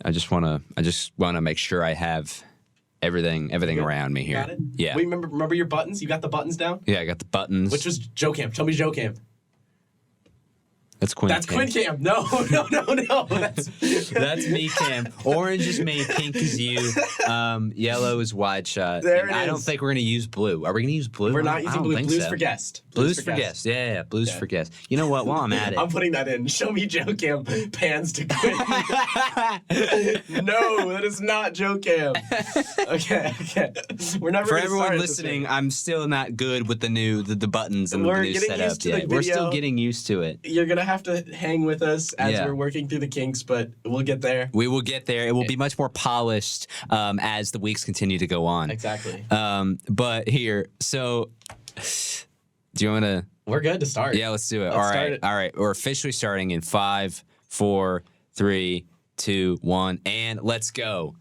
I just wanna make sure I have everything around me here. Got it? Yeah. Wait, remember your buttons? You got the buttons down? Yeah, I got the buttons. Which was Joe Camp. Tell me Joe Camp. That's Quinn. That's Quinn Camp. No. That's me Camp. Orange is me, pink is you, yellow is wide shot. There it is. I don't think we're gonna use blue. Are we gonna use blue? We're not I using don't blue. think Blue's so. for guest. Blue's for guest. Yeah, blue's for guest. You know what? While I'm at it, I'm putting that in. Show me Joe Camp pans to Quinn. No, that is not Joe Camp. Okay. We're never for gonna everyone start listening, I'm still not good with the buttons and We're the new getting setup. used to the Yeah, we're still video. getting used to it. You're gonna have to hang with us as Yeah. we're working through the kinks, but we'll get there. We will get there. It will be much more polished as the weeks continue to go on. Exactly. But here, so do you want to? We're good to start. Yeah, let's do it. Let's All start right. it. All right. We're officially starting in 5, 4, 3, 2, 1, and let's go.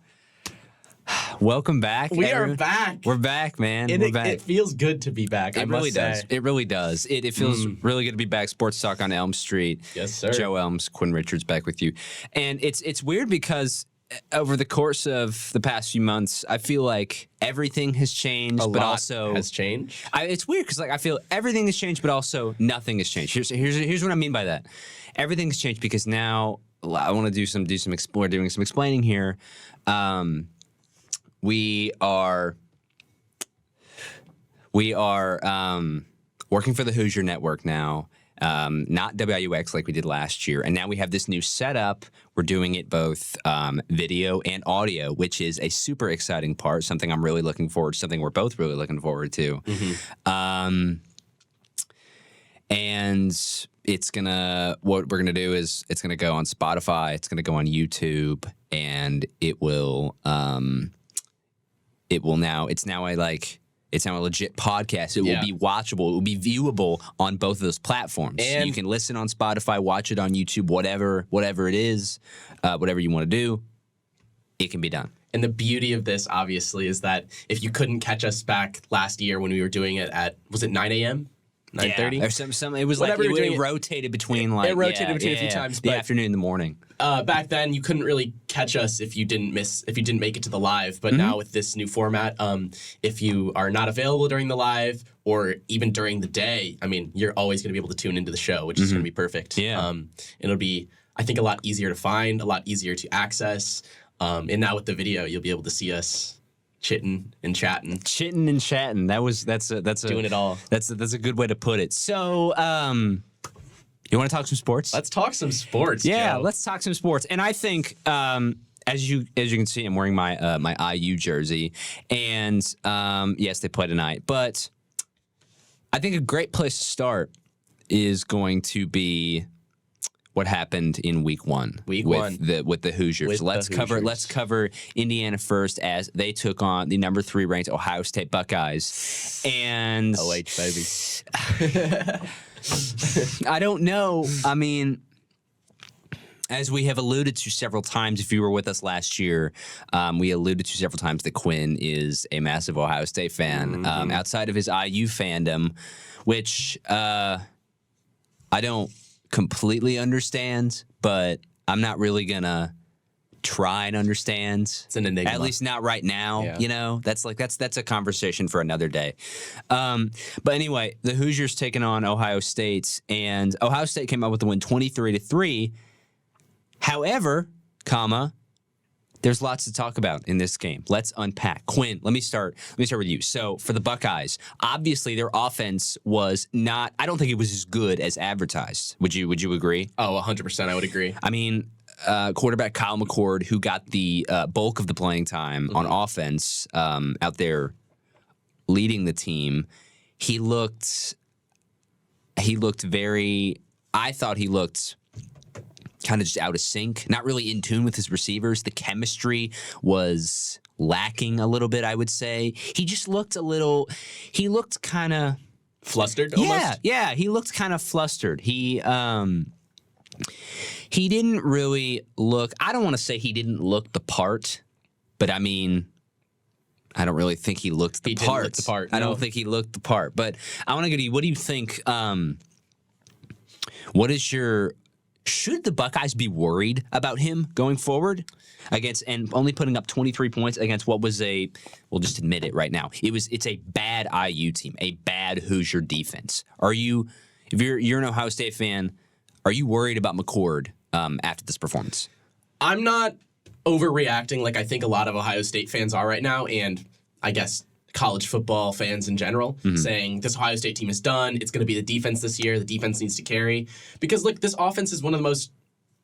Welcome back. We everyone. are back. We're back, man. And We're back. It feels good to be back. It really does. It really does. It feels really good to be back. Sports Talk on Elm Street. Yes, sir. Joe Elms, Quinn Richards back with you. And it's weird because over the course of the past few months, I feel like everything has changed, A but lot also has changed. it's weird because I feel everything has changed, but also nothing has changed. Here's what I mean by that. Everything has changed because now I want to doing some explaining here. We are working for the Hoosier Network now, not WIUX like we did last year. And now we have this new setup. We're doing it both video and audio, which is a super exciting part, something I'm really looking forward to, something we're both really looking forward to. And what we're gonna do is it's gonna go on Spotify, it's gonna go on YouTube, and it's now a legit podcast. It will be watchable. It will be viewable on both of those platforms. And you can listen on Spotify, watch it on YouTube, whatever it is, whatever you want to do, it can be done. And the beauty of this, obviously, is that if you couldn't catch us back last year when we were doing it at, was it 9 a.m.? 9:30? Yeah, or some it was Whatever like we were doing it it- rotated between it rotated between a few times, the but- afternoon and the morning. Back then, you couldn't really catch us if you didn't make it to the live. But Mm-hmm. now with this new format, if you are not available during the live or even during the day, I mean, you're always going to be able to tune into the show, which is going to be perfect. Yeah. It'll be, I think, a lot easier to find, a lot easier to access. And now with the video, you'll be able to see us chitting and chatting. Chitting and chatting. That's Doing it all. That's a good way to put it. So, you want to talk some sports? Let's talk some sports. Yeah, Joe. let's talk some sports. And I think, as you can see, I'm wearing my IU jersey, and yes, they play tonight. But I think a great place to start is going to be what happened in week one. Week with one. with the Hoosiers. With the Let's cover Indiana first as they took on the number 3 ranked Ohio State Buckeyes. And OH, baby. I don't know. I mean, as we have alluded to several times, if you were with us last year, we alluded to several times that Quinn is a massive Ohio State fan. Outside of his IU fandom, which I don't completely understand, but I'm not really gonna try and understand. It's an enigma. At least not right now. Yeah. You know, that's a conversation for another day. But anyway, the Hoosiers taking on Ohio State, and Ohio State came up with the win 23-3. However, there's lots to talk about in this game. Let's unpack. Quinn, let me start with you. So for the Buckeyes, obviously their offense was not, I don't think it was as good as advertised. Would you agree? Oh, 100%, I would agree. I mean, quarterback Kyle McCord, who got the bulk of the playing time on offense out there leading the team, he looked very, I thought he looked kind of just out of sync, not really in tune with his receivers. The chemistry was lacking a little bit, I would say. He just looked he looked kind of Flustered, almost? Yeah, he looked kind of flustered. He didn't really look, I don't want to say he didn't look the part, but I mean, I don't really think he looked the He part. didn't look the part, I no. don't think he looked the part. But I want to go to you. What do you think? What is your should the Buckeyes be worried about him going forward against and only putting up 23 points against what was we'll just admit it right now. It's a bad IU team, a bad Hoosier defense. If you're an Ohio State fan, are you worried about McCord after this performance? I'm not overreacting like I think a lot of Ohio State fans are right now, and I guess college football fans in general, saying this Ohio State team is done. It's going to be the defense this year. The defense needs to carry. Because, look, this offense is one of the most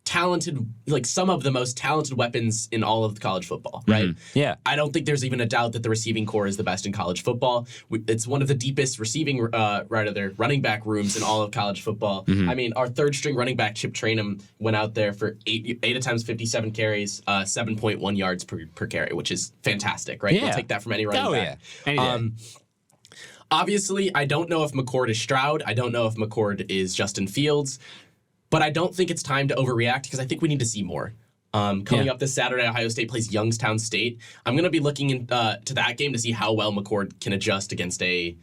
talented, like some of the most talented weapons in all of college football, right? Yeah. I don't think there's even a doubt that the receiving core is the best in college football. It's one of the deepest receiving, running back rooms in all of college football. I mean, our third string running back, Chip Trainum, went out there for eight attempts, 57 carries, 7.1 yards per carry, which is fantastic, right? Yeah. You'll take that from any running back. Yeah. Any day. Obviously, I don't know if McCord is Stroud. I don't know if McCord is Justin Fields. But I don't think it's time to overreact because I think we need to see more. Coming up this Saturday, Ohio State plays Youngstown State. I'm going to be looking to that game to see how well McCord can adjust against a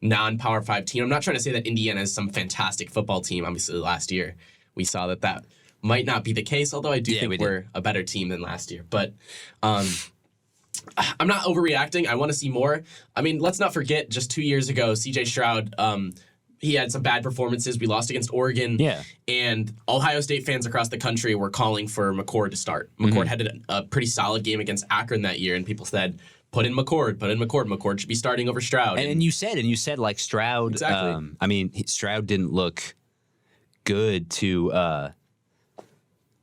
non-Power 5 team. I'm not trying to say that Indiana is some fantastic football team. Obviously, last year we saw that might not be the case, although I do think we're a better team than last year. But I'm not overreacting. I want to see more. I mean, let's not forget just 2 years ago, C.J. Stroud he had some bad performances. We lost against Oregon. Yeah. And Ohio State fans across the country were calling for McCord to start. McCord had a pretty solid game against Akron that year, and people said, put in McCord. McCord should be starting over Stroud. And you said like Stroud. Exactly. I mean, Stroud didn't look good to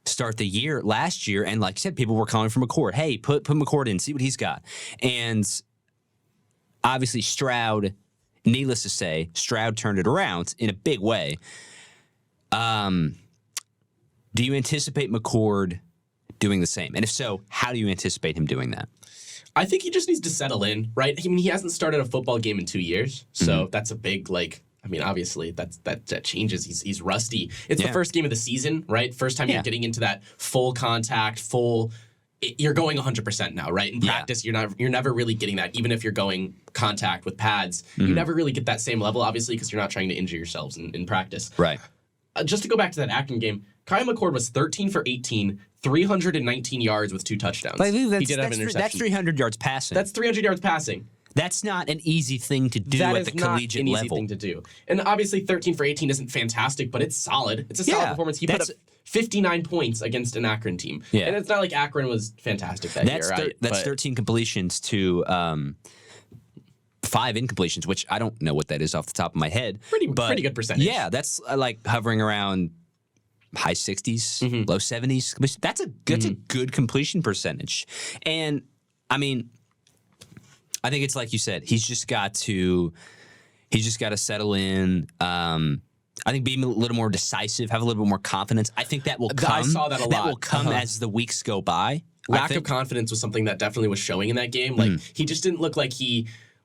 start the year last year. And like you said, people were calling for McCord. Hey, put McCord in, see what he's got. And obviously Stroud... Needless to say, Stroud turned it around in a big way. Do you anticipate McCord doing the same? And if so, how do you anticipate him doing that? I think he just needs to settle in, right? I mean, he hasn't started a football game in 2 years, so that's a big, obviously that changes. He's rusty. It's the first game of the season, right? First time you're getting into that full contact, you're going 100% now, right? In practice, you're never really getting that. Even if you're going contact with pads, you never really get that same level, obviously, because you're not trying to injure yourselves in practice. Right. Just to go back to that Akron game, Kyle McCord was 13 for 18, 319 yards with 2 touchdowns. He did have an interception. That's 300 yards passing. That's 300 yards passing. That's not an easy thing to do at the collegiate level. That is not an easy thing to do. And obviously 13 for 18 isn't fantastic, but it's solid. It's a solid performance. He put up 59 points against an Akron team. Yeah. And it's not like Akron was fantastic that year, right? That's 13 completions to 5 incompletions, which I don't know what that is off the top of my head. Pretty good percentage. Yeah, that's like hovering around high 60s, low 70s. That's a good completion percentage. And, I mean... I think it's like you said. He's just got to settle in. I think being a little more decisive, have a little bit more confidence. I think that will come. I saw that a lot. That will come as the weeks go by. Lack of confidence was something that definitely was showing in that game. Like he just didn't look like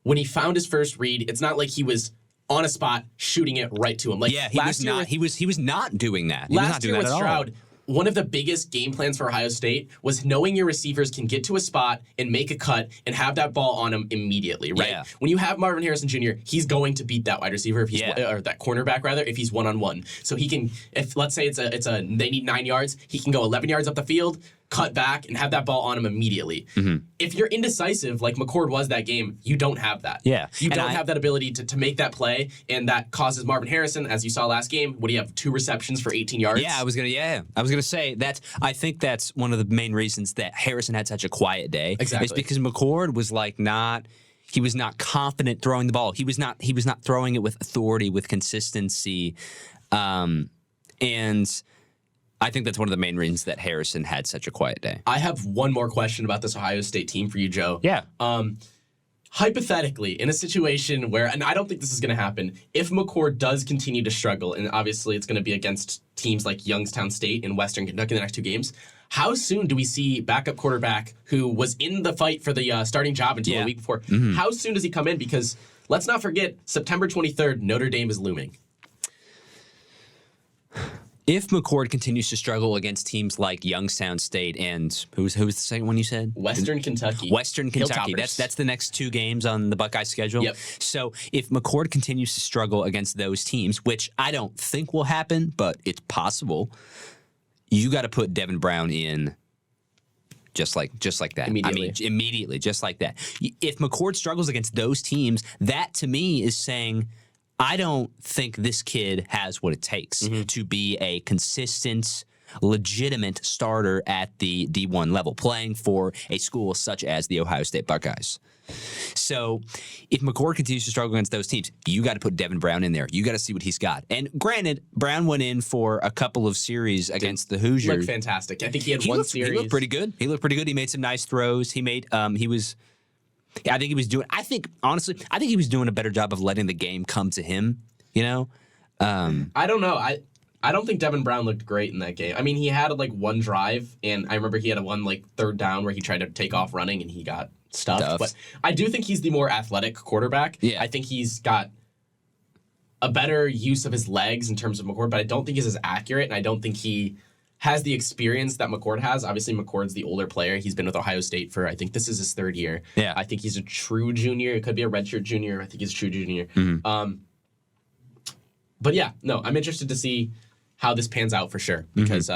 when he found his first read. It's not like he was on a spot shooting it right to him. Like he was not. He was not doing that. Last year with Stroud. One of the biggest game plans for Ohio State was knowing your receivers can get to a spot and make a cut and have that ball on them immediately, right? Yeah. When you have Marvin Harrison Jr., he's going to beat that wide receiver or that cornerback rather if he's one-on-one. So he can, if let's say they need 9 yards, he can go 11 yards up the field, cut back, and have that ball on him immediately. If you're indecisive, like McCord was that game, you don't have that. Yeah. You don't have that ability to make that play, and that causes Marvin Harrison, as you saw last game, what do you have, 2 receptions for 18 yards? Yeah, I was gonna say that. I think that's one of the main reasons that Harrison had such a quiet day. Exactly. It's because McCord was he was not confident throwing the ball. He was not throwing it with authority, with consistency, and I think that's one of the main reasons that Harrison had such a quiet day. I have one more question about this Ohio State team for you, Joe. Yeah. Hypothetically, in a situation where, and I don't think this is going to happen, if McCord does continue to struggle, and obviously it's going to be against teams like Youngstown State and Western Kentucky in the next 2 games, how soon do we see backup quarterback who was in the fight for the starting job until a week before, how soon does he come in? Because let's not forget, September 23rd, Notre Dame is looming. If McCord continues to struggle against teams like Youngstown State and who's the second one you said? Western Kentucky. That's the next 2 games on the Buckeye schedule. Yep. So if McCord continues to struggle against those teams, which I don't think will happen, but it's possible, you got to put Devin Brown in just like that. Immediately. I mean, immediately, just like that. If McCord struggles against those teams, that to me is saying, I don't think this kid has what it takes to be a consistent, legitimate starter at the D1 level, playing for a school such as the Ohio State Buckeyes. So if McCord continues to struggle against those teams, you got to put Devin Brown in there. You got to see what he's got. And granted, Brown went in for a couple of series against the Hoosiers. Looked fantastic. I think he had one series. He looked pretty good. He made some nice throws. He made I think he was doing a better job of letting the game come to him, you know? I don't know. I don't think Devin Brown looked great in that game. I mean, he had like one drive, and I remember he had one like third down where he tried to take off running and he got stuffed. But I do think he's the more athletic quarterback. Yeah. I think he's got a better use of his legs in terms of McCord, but I don't think he's as accurate, and I don't think he has the experience that McCord has. Obviously, McCord's the older player. He's been with Ohio State for, I think this is his third year. Yeah. I think he's a true junior. It could be a redshirt junior. I think he's a true junior. But yeah, no, I'm interested to see how this pans out for sure, because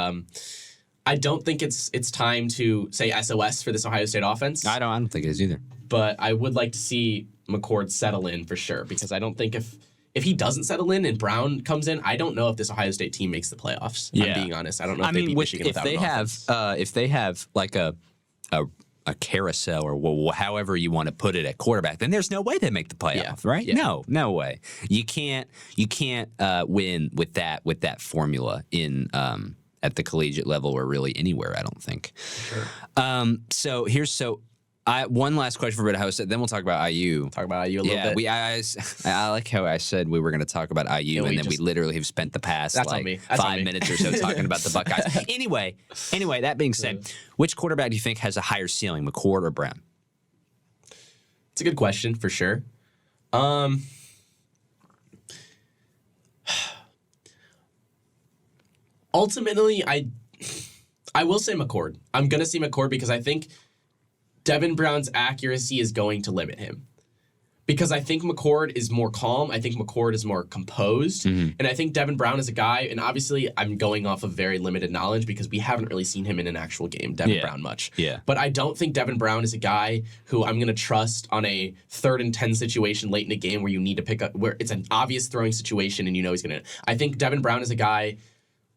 I don't think it's time to say SOS for this Ohio State offense. I don't think it is either. But I would like to see McCord settle in for sure, because I don't think if he doesn't settle in and Brown comes in, I don't know if this Ohio State team makes the playoffs. Yeah. I'm being honest. I don't know if they beat Michigan without an offense. If they have like a carousel or however you want to put it at quarterback, then there's no way they make the playoff, right? Yeah. No way. You can't win with that formula in at the collegiate level or really anywhere, I don't think. Sure. One last question for Ohio State, then we'll talk about IU. Talk about IU a little bit. I like how I said we were going to talk about IU, and then we literally have spent the past 5 minutes or so talking about the Buckeyes. Anyway, that being said, which quarterback do you think has a higher ceiling, McCord or Brown? It's a good question for sure. Ultimately, I will say McCord. I'm going to say McCord because I think Devin Brown's accuracy is going to limit him. Because I think McCord is more calm. I think McCord is more composed. And I think Devin Brown is a guy, and obviously I'm going off of very limited knowledge because we haven't really seen him in an actual game, Devin Brown, much. Yeah. But I don't think Devin Brown is a guy who I'm going to trust on a 3rd and 10 situation late in a game where you need to pick up, where it's an obvious throwing situation and you know he's going to. I think Devin Brown is a guy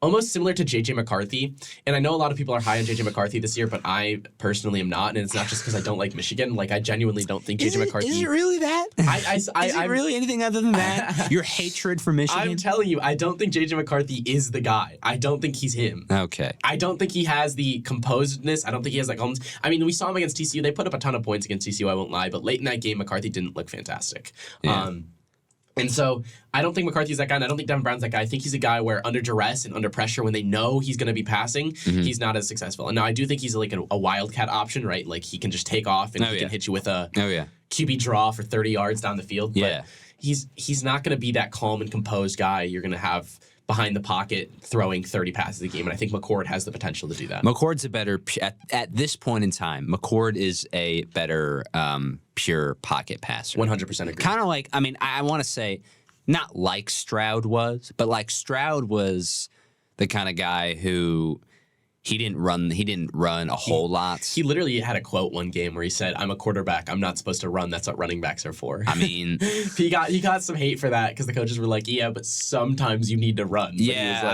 almost similar to J.J. McCarthy. And I know a lot of people are high on J.J. McCarthy this year, but I personally am not. And it's not just because I don't like Michigan. Like, I genuinely don't think J.J. McCarthy... Is it really that? Is it really anything other than that? Your hatred for Michigan? I'm telling you, I don't think J.J. McCarthy is the guy. I don't think he's him. Okay. I don't think he has the composedness. I don't think he has, like, Elms. I mean, we saw him against TCU. They put up a ton of points against TCU, I won't lie. But late in that game, McCarthy didn't look fantastic. Yeah. And so I don't think McCarthy's that guy, and I don't think Devin Brown's that guy. I think he's a guy where under duress and under pressure, when they know he's going to be passing, he's not as successful. And now I do think he's like a wildcat option, right? Like he can just take off and he can hit you with a QB draw for 30 yards down the field. Yeah. But he's not going to be that calm and composed guy you're going to have behind the pocket throwing 30 passes a game. And I think McCord has the potential to do that. McCord's a better, at this point in time, McCord is a better pure pocket passer. 100% agree. Kind of like, I mean, I want to say, not like Stroud was, but like Stroud was the kind of guy who he didn't run a whole lot. He literally had a quote one game where he said, "I'm a quarterback. I'm not supposed to run. That's what running backs are for." I mean, he got some hate for that because the coaches were like, "Yeah, but sometimes you need to run." But yeah, like,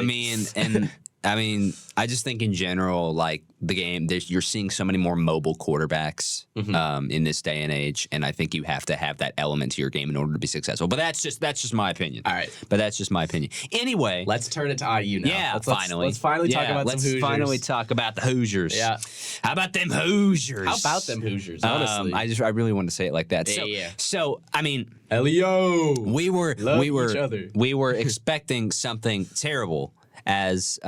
I mean, I just think in general, like the game, you're seeing so many more mobile quarterbacks in this day and age, and I think you have to have that element to your game in order to be successful. But that's just my opinion. All right, but that's just my opinion. Anyway, let's turn it to IU now. Yeah, let's finally talk about some Hoosiers. Let's finally talk about the Hoosiers. Yeah, how about them Hoosiers? How about them Hoosiers? Honestly, I really wanted to say it like that. So I mean, Leo, we were expecting something terrible. As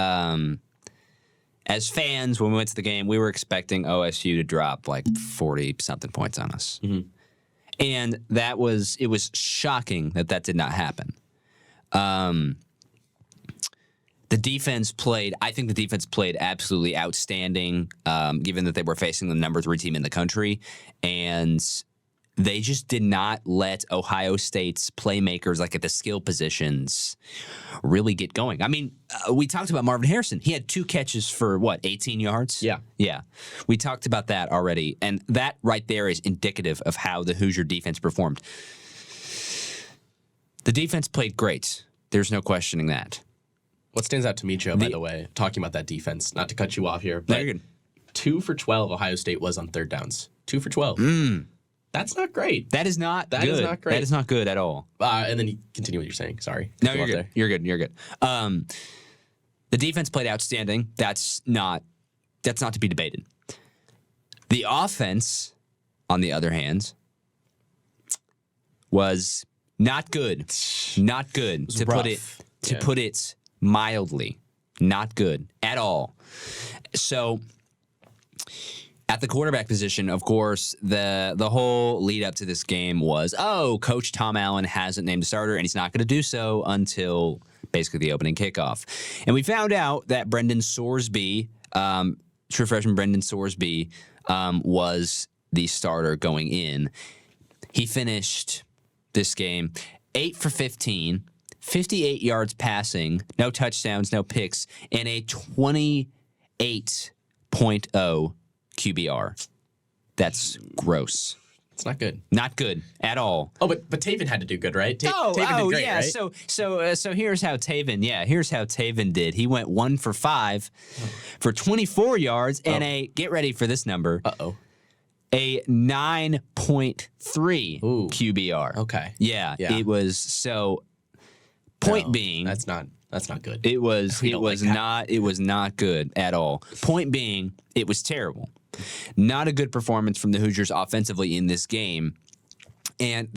fans, when we went to the game, we were expecting OSU to drop like 40-something points on us. And it was shocking that did not happen. The defense played absolutely outstanding, given that they were facing the number 3 team in the country. And they just did not let Ohio State's playmakers, like at the skill positions, really get going. I mean, we talked about Marvin Harrison. He had 2 catches for, 18 yards? Yeah. Yeah. We talked about that already. And that right there is indicative of how the Hoosier defense performed. The defense played great. There's no questioning that. What stands out to me, Joe, by the way, talking about that defense, not to cut you off here, but you're good. 2 for 12 Ohio State was on third downs. 2 for 12. That's not great. That is not good. That is not great. That is not good at all. And then you continue what you're saying. Sorry. No, you're good. You're good. You're good. The defense played outstanding. That's not to be debated. The offense, on the other hand, was not good. Not good, to put it mildly. Not good at all. So at the quarterback position, of course, the whole lead up to this game was, Coach Tom Allen hasn't named a starter, and he's not going to do so until basically the opening kickoff. And we found out that Brendan Sorsby, true freshman Brendan Sorsby, was the starter going in. He finished this game 8 for 15, 58 yards passing, no touchdowns, no picks, and a 28.0 QBR. That's gross. It's not good. Not good at all. Oh, but Taven had to do good, right? Taven did great, yeah. right? So here's how Taven did. He went 1 for 5 for 24 yards and get ready for this number. A 9.3 QBR. Okay. Yeah, it was so. Point being, that's not good. It was not good at all. Point being, it was terrible. Not a good performance from the Hoosiers offensively in this game. And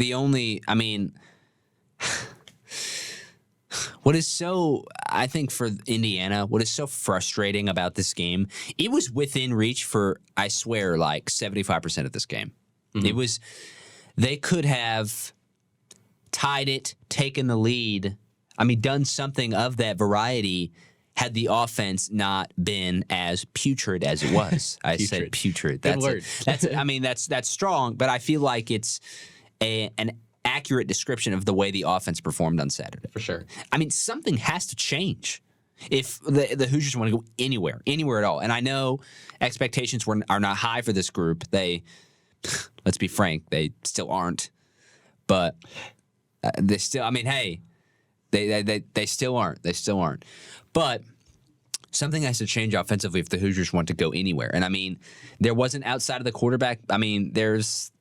what is so, I think for Indiana, what is so frustrating about this game, it was within reach for, I swear, like 75% of this game. Mm-hmm. They could have tied it, taken the lead, done something of that variety had the offense not been as putrid as it was. I said putrid. Good word. That's strong, but I feel like it's an accurate description of the way the offense performed on Saturday. For sure. Something has to change if the Hoosiers want to go anywhere at all. And I know expectations are not high for this group. They, let's be frank, they still aren't. But they still, hey, they still aren't. They still aren't. But something has to change offensively if the Hoosiers want to go anywhere. And there wasn't outside of the quarterback. There's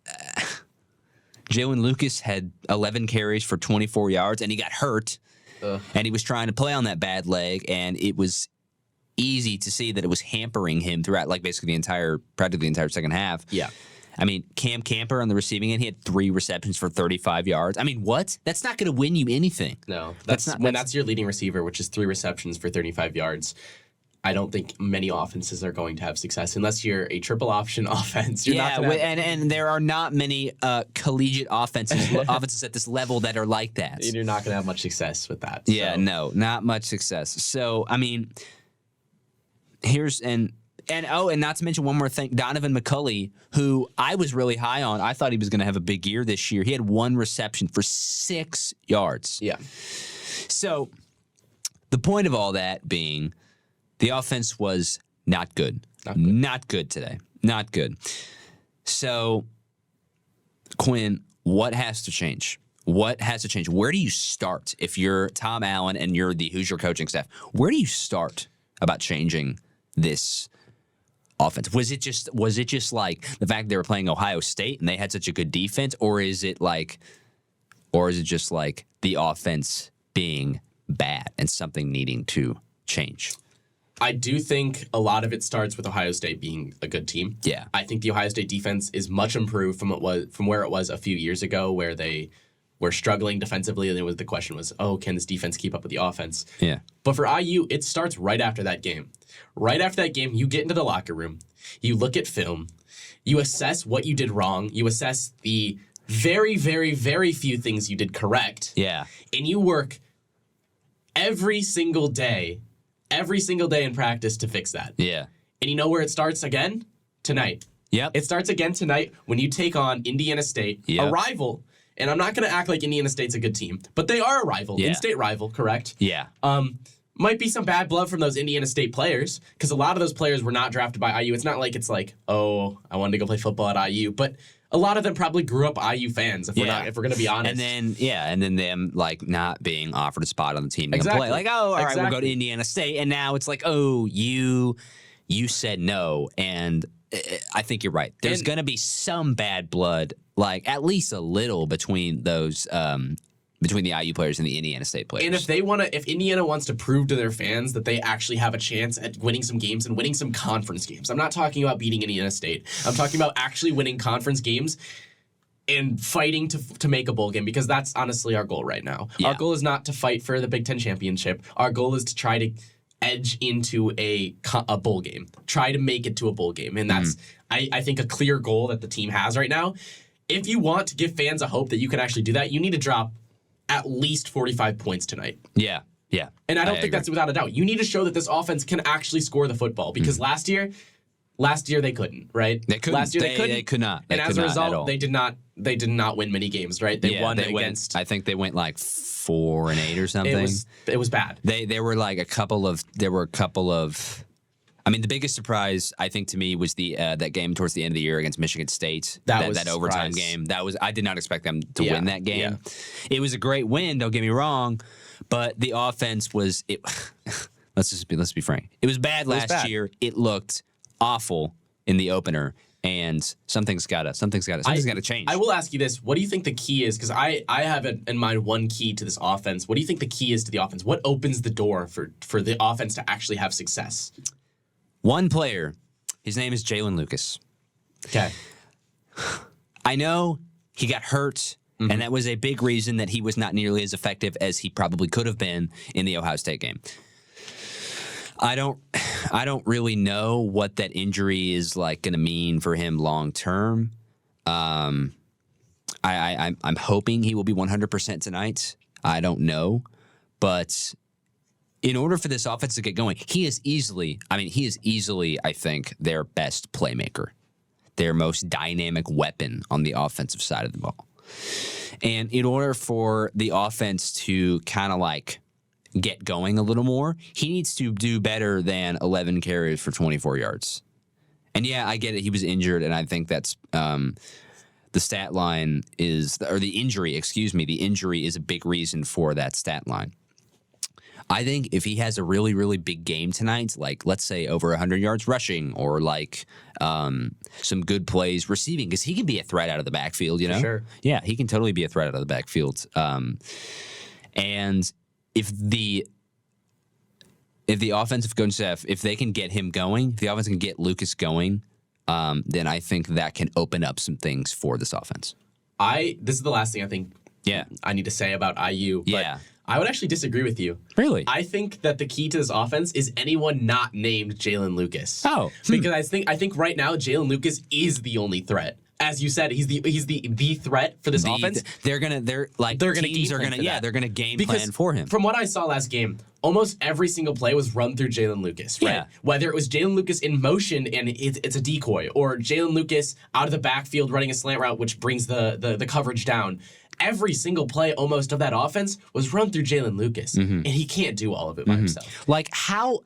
Jalen Lucas had 11 carries for 24 yards, and he got hurt. And he was trying to play on that bad leg, and it was easy to see that it was hampering him throughout, practically the entire second half. Yeah. Cam Camper on the receiving end, he had 3 receptions for 35 yards. What? That's not going to win you anything. No. That's your leading receiver, which is 3 receptions for 35 yards. I don't think many offenses are going to have success unless you're a triple option offense. And there are not many collegiate offenses at this level that are like that. You're not going to have much success with that. Yeah, no, not much success. So, here's and not to mention one more thing, Donovan McCulley, who I was really high on. I thought he was going to have a big year this year. He had 1 reception for 6 yards. Yeah. So the point of all that being, the offense was not good. Not good today. Not good. So, Quinn, what has to change? What has to change? Where do you start if you're Tom Allen and you're the Hoosier coaching staff? Where do you start about changing this offense? Was it just like the fact they were playing Ohio State and they had such a good defense, or is it just like the offense being bad and something needing to change? I do think a lot of it starts with Ohio State being a good team. Yeah. I think the Ohio State defense is much improved from where it was a few years ago, where they were struggling defensively, and the question was, can this defense keep up with the offense? Yeah. But for IU, it starts right after that game. Right after that game, you get into the locker room, you look at film, you assess what you did wrong, you assess the very, very, very few things you did correct. Yeah. And you work every single day in practice to fix that. Yeah. And you know where it starts again? Tonight. Yep. It starts again tonight when you take on Indiana State, a rival. And I'm not going to act like Indiana State's a good team, but they are a rival, in-state rival, correct? Yeah. Might be some bad blood from those Indiana State players because a lot of those players were not drafted by IU. It's not like it's like, oh, I wanted to go play football at IU, but a lot of them probably grew up IU fans. If we're going to be honest. And then them like not being offered a spot on the team to play. Like, oh, all right, we'll go to Indiana State, and now it's like, oh, you said no, and I think you're right. There's going to be some bad blood, like at least a little between those. Between the IU players and the Indiana State players. And if Indiana wants to prove to their fans that they actually have a chance at winning some games and winning some conference games. I'm not talking about beating Indiana State. I'm talking about actually winning conference games and fighting to make a bowl game, because that's honestly our goal right now. Yeah. Our goal is not to fight for the Big Ten championship. Our goal is to try to edge into a bowl game. Try to make it to a bowl game. And that's, I think, a clear goal that the team has right now. If you want to give fans a hope that you can actually do that, you need to drop at least 45 points tonight. Yeah. And I don't think that's without a doubt. You need to show that this offense can actually score the football, because last year they couldn't, right? They couldn't. Last year they couldn't. They could not. And as a result, they did not win many games, right? They won against. I think they went like 4-8 or something. It was bad. There were a couple of. I mean, the biggest surprise, I think, to me was that game towards the end of the year against Michigan State. That overtime game. I did not expect them to win that game. Yeah. It was a great win, don't get me wrong, but the offense was. Let's be frank. It was bad last year. It looked awful in the opener, and something's gotta change. I will ask you this: what do you think the key is? Because I have in mind one key to this offense. What do you think the key is to the offense? What opens the door for the offense to actually have success? One player, his name is Jalen Lucas. Okay. I know he got hurt, and that was a big reason that he was not nearly as effective as he probably could have been in the Ohio State game. I don't really know what that injury is like going to mean for him long term. I'm hoping he will be 100% tonight. I don't know, but in order for this offense to get going, he is easily, I think, their best playmaker, their most dynamic weapon on the offensive side of the ball. And in order for the offense to kind of like get going a little more, he needs to do better than 11 carries for 24 yards. And yeah, I get it. He was injured, and I think that's the stat line is, or the injury is a big reason for that stat line. I think if he has a really, really big game tonight, like let's say over 100 yards rushing, or like some good plays receiving, because he can be a threat out of the backfield, you know? Sure. Yeah, he can totally be a threat out of the backfield. And if the offensive coaching staff, if they can get him going, if the offense can get Lucas going, then I think that can open up some things for this offense. This is the last thing I think I need to say about IU. But I would actually disagree with you. Really? I think that the key to this offense is anyone not named Jalen Lucas. Oh. Because I think right now Jalen Lucas is the only threat. As you said, he's the threat for this offense. They're gonna game plan for him. From what I saw last game, almost every single play was run through Jalen Lucas, right? Yeah. Whether it was Jalen Lucas in motion and it's a decoy, or Jalen Lucas out of the backfield running a slant route, which brings the coverage down. Every single play almost of that offense was run through Jalen Lucas, and he can't do all of it by himself. Like how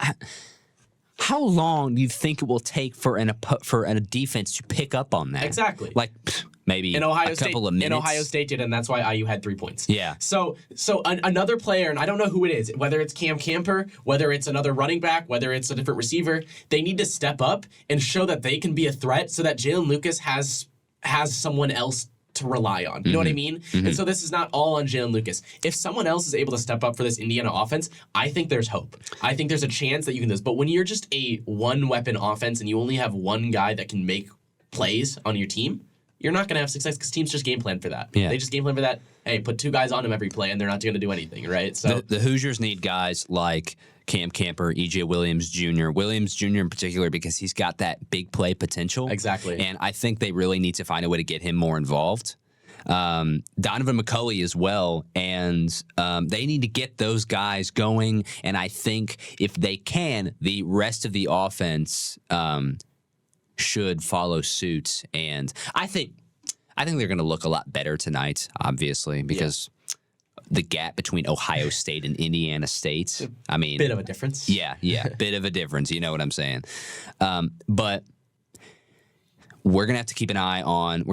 long do you think it will take for a defense to pick up on that? Exactly. Like maybe a couple of minutes. In Ohio State did, and that's why IU had 3 points. Yeah. So another player, and I don't know who it is, whether it's Cam Camper, whether it's another running back, whether it's a different receiver, they need to step up and show that they can be a threat, so that Jalen Lucas has someone else to rely on. You know what I mean? And so this is not all on Jalen Lucas. If someone else is able to step up for this Indiana offense, I think there's hope. I think there's a chance that you can do this. But when you're just a one-weapon offense and you only have one guy that can make plays on your team, you're not going to have success, because teams just game plan for that. Yeah. They just game plan for that. Hey, put 2 guys on him every play, and they're not going to do anything, right? So the Hoosiers need guys like Cam Camper, E.J. Williams Jr. Williams Jr. in particular, because he's got that big play potential. Exactly. And I think they really need to find a way to get him more involved. Donovan McCulley as well, and they need to get those guys going. And I think if they can, the rest of the offense should follow suit, and I think they're going to look a lot better tonight, obviously, because the gap between Ohio State and Indiana State, I mean, Bit of a difference. yeah, bit of a difference. You know what I'm saying? But we're gonna have to keep an eye on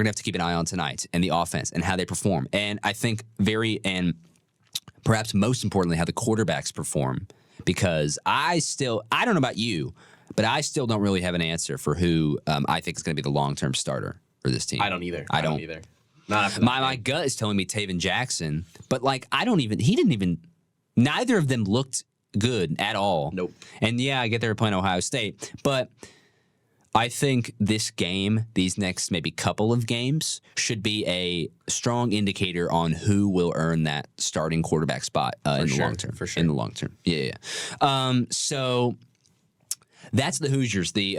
tonight and the offense and how they perform, and I think and perhaps most importantly, how the quarterbacks perform, because I don't know about you, but I still don't really have an answer for who I think is going to be the long-term starter for this team. I don't either. I don't either. Not after my gut is telling me Taven Jackson, but like neither of them looked good at all. Nope. And yeah, I get they were playing Ohio State, but I think this game, these next maybe couple of games, should be a strong indicator on who will earn that starting quarterback spot in the long term. For sure. In the long term. Yeah. So that's the Hoosiers. The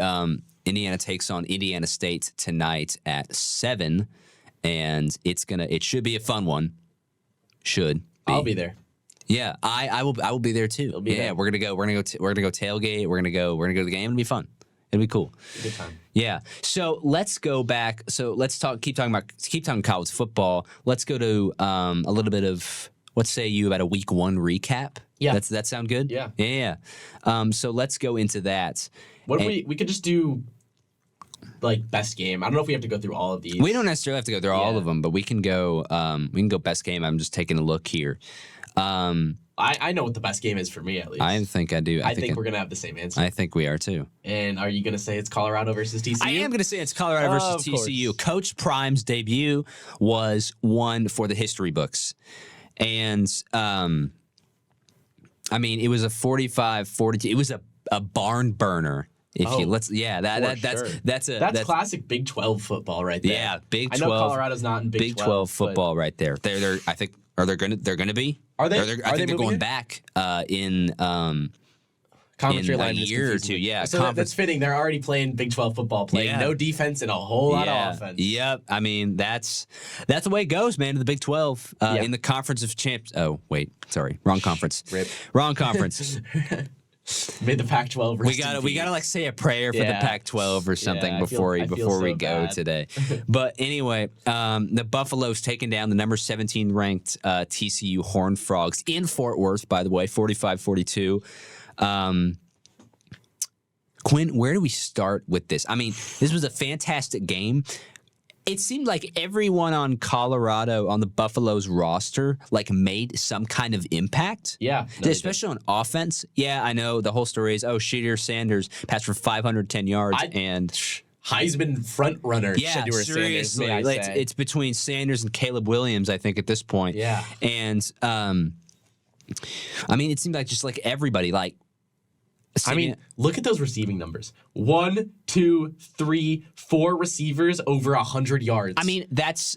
Indiana takes on Indiana State tonight at 7, and it should be a fun one. I'll be there. Yeah, I will be there too. There. We're gonna go tailgate. We're gonna go to the game. It'll be fun. It'll be cool. Good time. Yeah. So let's go back. So let's keep talking college football. Let's go to a little bit of, what say you about a week 1 recap? Yeah. Does that sound good? Yeah. Yeah. So let's go into that. What if we could just do like best game? I don't know if we have to go through all of these. We don't necessarily have to go through all of them, but we can go best game. I'm just taking a look here. I know what the best game is for me, at least. I think I do. I think we're going to have the same answer. I think we are too. And are you going to say it's Colorado versus TCU? I am going to say it's Colorado versus TCU. Coach Prime's debut was one for the history books. And, I mean, it was a 45-42. It was a barn burner. That's classic Big 12 football right there. Yeah, Big 12. I know Colorado's not in Big 12 football right there. I think they're going to be. Are they? I think they're going back in Conference in a year or two. Yeah, so that's fitting. They're already playing Big 12 football, playing no defense and a whole lot of offense. Yep. I mean, that's the way it goes, man. To the Big 12 in the Conference of Champs. Oh, wait, sorry, wrong conference. Rip. Wrong conference. Made the Pac-12. We gotta like say a prayer for the Pac-12 or something before we go bad. today. But anyway, the Buffaloes taking down the number 17 ranked TCU Horned Frogs in Fort Worth, by the way, 45-42. Quinn, where do we start with this? I mean, this was a fantastic game. It seemed like everyone on the Buffaloes roster, like made some kind of impact. Yeah. Especially on offense. Yeah, I know the whole story is, Shedeur Sanders passed for 510 yards and Heisman front runner. Yeah, seriously. It's between Sanders and Caleb Williams, I think, at this point. Yeah. And, I mean, it seemed like just like everybody, like, look at those receiving numbers. 1, 2, 3, 4 receivers over 100 yards. I mean, that's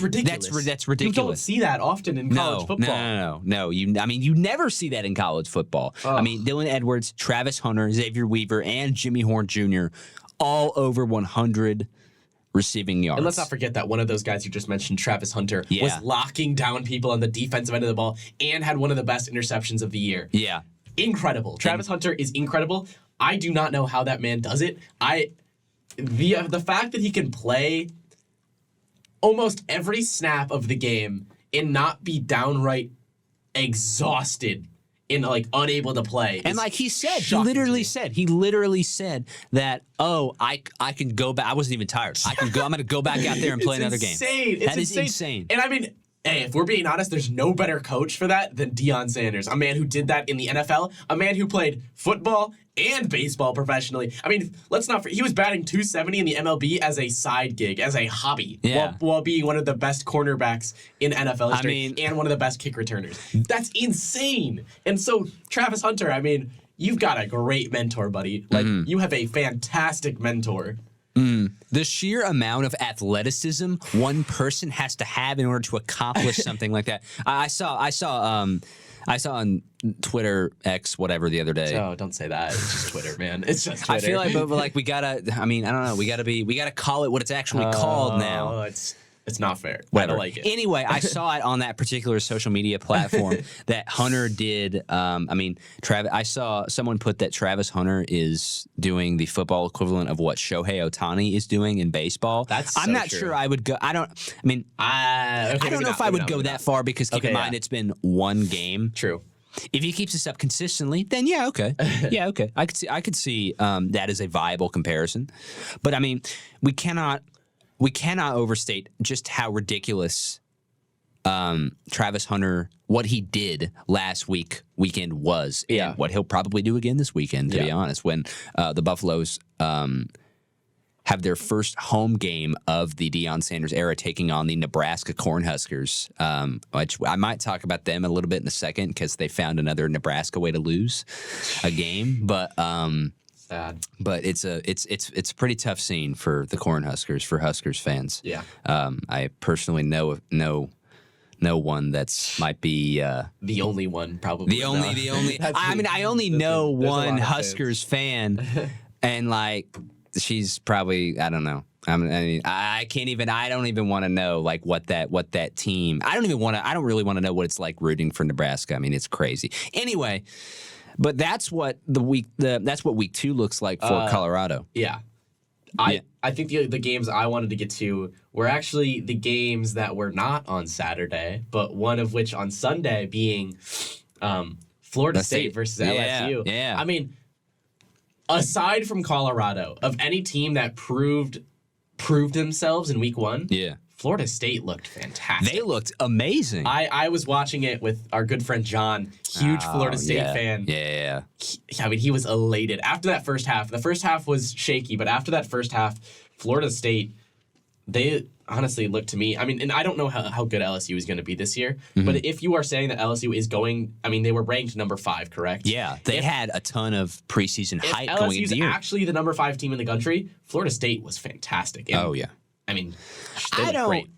ridiculous. That's ridiculous. You don't see that often in college football. No. You never see that in college football. I mean, Dylan Edwards, Travis Hunter, Xavier Weaver, and Jimmy Horn Jr. all over 100 receiving yards. And let's not forget that one of those guys you just mentioned, Travis Hunter, was locking down people on the defensive end of the ball and had one of the best interceptions of the year. Yeah. Incredible. Travis Hunter is incredible. I do not know how that man does it. The fact that he can play almost every snap of the game and not be downright exhausted and like unable to play. And like he said, he literally said that, I can go back. I wasn't even tired. I'm going to go back out there and play another game. That is insane. And I mean, hey, if we're being honest, there's no better coach for that than Deion Sanders, a man who did that in the NFL, a man who played football and baseball professionally. I mean, let's not forget, he was batting 270 in the MLB as a side gig, as a hobby, while being one of the best cornerbacks in NFL history and one of the best kick returners. That's insane. And so, Travis Hunter, I mean, you've got a great mentor, buddy. Like, you have a fantastic mentor. The sheer amount of athleticism one person has to have in order to accomplish something like that. I saw on Twitter X whatever the other day. Oh, don't say that. It's just Twitter, man. It's just Twitter. I feel like, but like we gotta. I mean, I don't know. We gotta call it what it's actually called now. It's not fair. Whatever. I don't like it. Anyway, I saw it on that particular social media platform that Hunter did. Travis. I saw someone put that Travis Hunter is doing the football equivalent of what Shohei Ohtani is doing in baseball. I'm not sure I would go. I don't know if I would go that far because keep in mind it's been one game. True. If he keeps this up consistently, then yeah, okay. Yeah, okay. I could see that as a viable comparison. But I mean, we cannot overstate just how ridiculous Travis Hunter, what he did last weekend was, and what he'll probably do again this weekend, to be honest, when the Buffaloes have their first home game of the Deion Sanders era, taking on the Nebraska Cornhuskers, which I might talk about them a little bit in a second because they found another Nebraska way to lose a game. But sad. But it's a pretty tough scene for the Cornhuskers, for Huskers fans. Yeah. I personally know one that's might be the only one, probably. The only. I only know one Huskers fan, and like she's probably, I don't know. I can't even. I don't even want to know like what that team. I don't really want to know what it's like rooting for Nebraska. I mean, it's crazy. Anyway. But that's what week 2 looks like for Colorado. Yeah. I think the games I wanted to get to were actually the games that were not on Saturday, but one of which on Sunday being Florida State versus LSU. Yeah. I mean, aside from Colorado, of any team that proved themselves in week 1, Florida State looked fantastic. They looked amazing. I was watching it with our good friend John, huge Florida State fan. Yeah. He was elated. After that first half, the first half was shaky, but after that first half, Florida State, they honestly looked to me. I mean, and I don't know how good LSU is going to be this year, but if you are saying that LSU is going, I mean, they were ranked number 5, correct? Yeah, they had a ton of preseason hype going into the year. LSU's actually the number 5 team in the country. Florida State was fantastic. And, I mean, they looked great.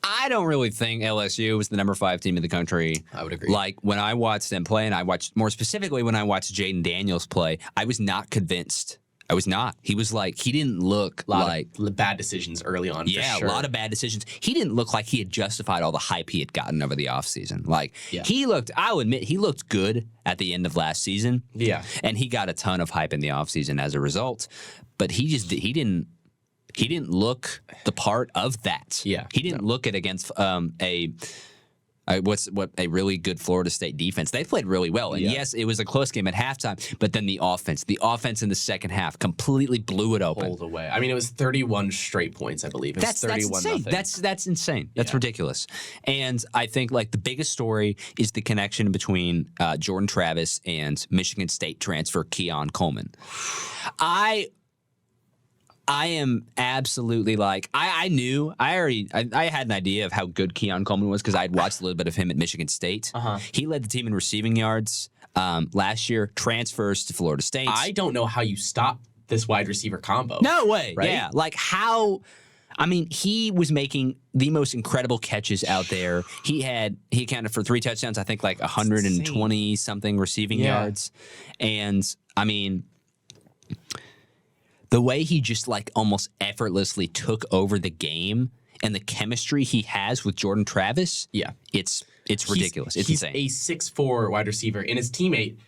I don't really think LSU was the number 5 team in the country. I would agree. Like, when I watched them play, and I watched, more specifically, when I watched Jaden Daniels play, I was not convinced. I was not. He was like, he didn't look like... bad decisions early on, yeah, for sure. A lot of bad decisions. He didn't look like he had justified all the hype he had gotten over the offseason. Like, he looked, I'll admit, he looked good at the end of last season. Yeah. And he got a ton of hype in the offseason as a result. But he didn't look the part of that. Yeah. He didn't look it against a really good Florida State defense. They played really well. And yes, it was a close game at halftime, but then the offense in the second half completely blew it open. Pulled away. I mean, it was 31 straight points, I believe. That's 31 insane. Nothing. That's insane. That's ridiculous. And I think like the biggest story is the connection between Jordan Travis and Michigan State transfer Keon Coleman. I am absolutely like, I had an idea of how good Keon Coleman was because I had watched a little bit of him at Michigan State. He led the team in receiving yards last year, transfers to Florida State. I don't know how you stop this wide receiver combo. No way. Right? Yeah. Like how, I mean, he was making the most incredible catches out there. He accounted for 3 touchdowns, I think like 120 something receiving yards. And I mean, the way he just like almost effortlessly took over the game and the chemistry he has with Jordan Travis, it's ridiculous. It's insane. He's a 6'4" wide receiver, and his teammate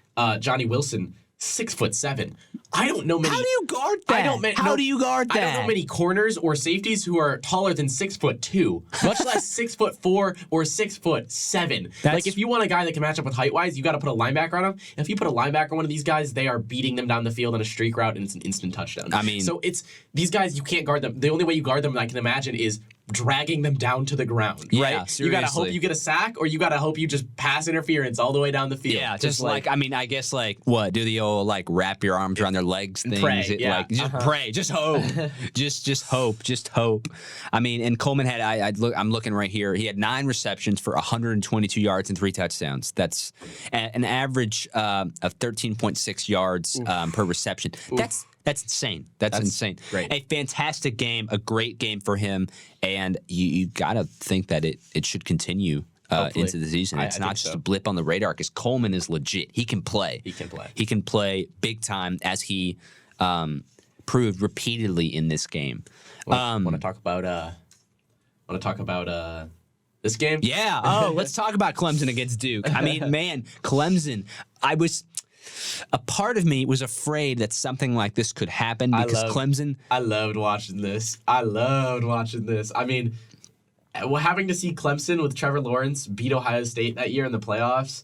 Johnny Wilson, 6'7". I don't know many. How do you guard that? How do you guard that? I don't know many corners or safeties who are taller than 6'2", much less 6'4" or 6'7". Like if you want a guy that can match up with height wise, you got to put a linebacker on him. If you put a linebacker on one of these guys, they are beating them down the field on a streak route, and it's an instant touchdown. I mean, so it's these guys, you can't guard them. The only way you guard them, I can imagine, is dragging them down to the ground, right? Seriously. You gotta hope you get a sack, or you gotta hope you just pass interference all the way down the field. Yeah, just like I mean, I guess like what do the old like wrap your arms around their legs things? Pray, Like just pray, just hope, just hope. I mean, and Coleman had I'm looking right here. He had 9 receptions for 122 yards and 3 touchdowns. That's an average of 13.6 yards per reception. That's insane. That's insane. Great. A fantastic game, a great game for him, and you got to think that it should continue into the season. It's not just a blip on the radar because Coleman is legit. He can play. He can play big time as he proved repeatedly in this game. Want to talk about Want to talk about this game? Yeah. Oh, let's talk about Clemson against Duke. I mean, man, Clemson. A part of me was afraid that something like this could happen because Clemson. I loved watching this. I mean, having to see Clemson with Trevor Lawrence beat Ohio State that year in the playoffs,